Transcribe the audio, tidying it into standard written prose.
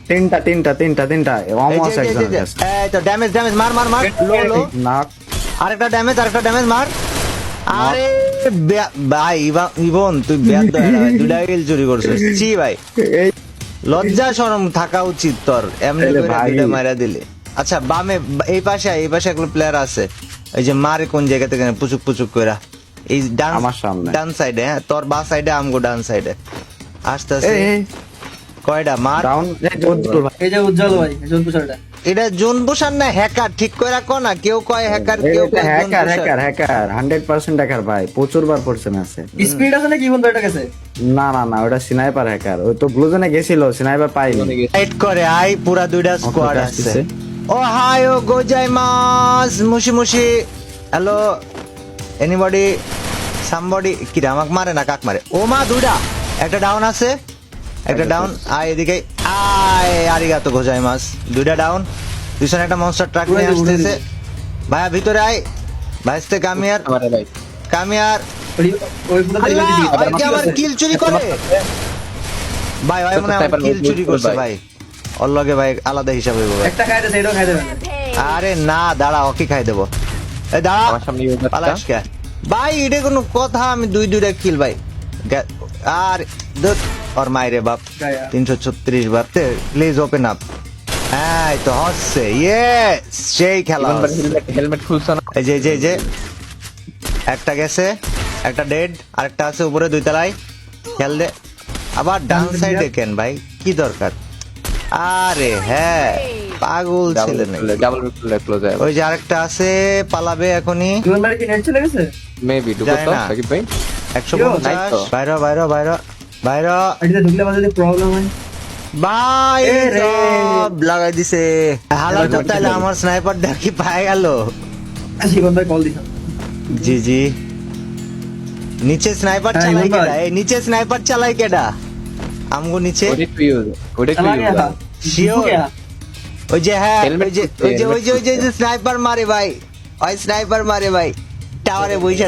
তিনটা তিনটা তিনটা তিনটা অলমোস্ট একজন এই তো ড্যামেজ ড্যামেজ মার মার মার লো লো নাক আরেকটা ড্যামেজ মার আরে ভাই ইবন তুই ব্যাদ দুটা কিল চুরি করছিস জি ভাই এই লজ্জা শরম থাকা উচিত তোর এমনি এলে করে ভাই। দুইটা মাইরা দিলে আচ্ছা বামে এই পাশে একটা প্লেয়ার আছে এই যে মারে কোন জায়গা থেকে পুচুক পুচুক কইরা এই ডান আমার সামনে। ডান সাইডে হ্যাঁ তোর বা সাইডে আমগো ডান সাইডে আস্তে আস্তে এই কয়টা মার ডাউন উজ্জ্বল ভাই এই যে উজ্জ্বল ভাই জোন পুষারটা এটা জোন পোষার না হ্যাকার ঠিক করে রাখো না কেউ কয় হ্যাকার কেউ কয় জোন হ্যাকার পোষার। হ্যাকার হ্যাকার 100% হ্যাকার ভাই প্রচুর বার পড়ছে ম্যাচে স্পিড আছে নাকি বন্ধু এটা কাছে না না না ওটা স্নাইপার হ্যাকার ওই তো ব্লুজনে গেছিল স্নাইপার পাইনি ফাইট করে আই পুরা দুইটা স্কোয়াড আছে আসতেছে। ও হাই ও গোজাইমাস মুশি মুশি হ্যালো এনিবডি সামবডি কি রে আমাকে মারে না কাক মারে ও মা দুইটা একটা ডাউন আছে একটা ডাউন আয় এদিকে আয় আরিগাতো গোজাইমাস দুইটা ডাউন পিছনে একটা মনস্টার ট্রাক নিয়ে আসতেছে ভাইয়া ভিতরে আয় ভাইস্তে কামিয়ার আমারে ভাই কামিয়ার ওই পুরো আল্লাহ, তেল ওই কি আমার কিল চুরি করে ভাই ভাই মনে হয় আমার কিল চুরি করছে ভাই ওর লগে ভাই আলাদা হিসাব হইব ভাই একটা খাইতে সেইটাও খাইতে পারে আরে না দাঁড়া ওকে খাই দেবো এই দাঁড়া আমার সামনে ইউজারটা পালাস কে ভাই এটা কোনো কথা আমি দুইটা কিল ভাই আর দুধ ওর মাইরে বাপ গায়া। 336 বার প্লিজ ওপেন আপ হ্যাঁ এই তো হচ্ছে ইয়েস সেই খেলা হচ্ছে। হেলমেট খুলছ না এই যে এই যে এই যে একটা গেছে একটা ডেড আরেকটা আছে উপরে দুই তলায় খেল দে আবার ডান সাইডে কেন ভাই কি দরকার আরে হ্যাঁ পাগল ছেলে নাকি ডাবল খুলে ক্লোজ হয় ওই যে আরেকটা আছে পালাবে এখনই জীবন বাড়ি কি নেট চলে গেছে মেবি ঢুকো জানি তো না। সাকিব ভাই 150 নাই তো। বাইরে বাইরে বাইরে বাইরে এটাতে ঢুকলে আমার যদি প্রবলেম হয় ভাই এ রে। সব লাগাই দিছে হালাল তো তাহলে আমার স্নাইপার দেখি পায়ে গেল জীবন ভাই কল দিছ জি জি নিচে স্নাইপার হ্যাঁ, চালাই ইমন ভাই। কেডা এই নিচে স্নাইপার চালাই কেডা আমগো নিচে ওটা কি ইউজ ওটা কি চালা ইউজ গয়া Sure. গয়া ওই যে হ্যাঁ Helmet ওই যে খুলছে, ওই যে স্নাইপার মারে ভাই ওই স্নাইপার মারে ভাই টাওয়ারে বইসা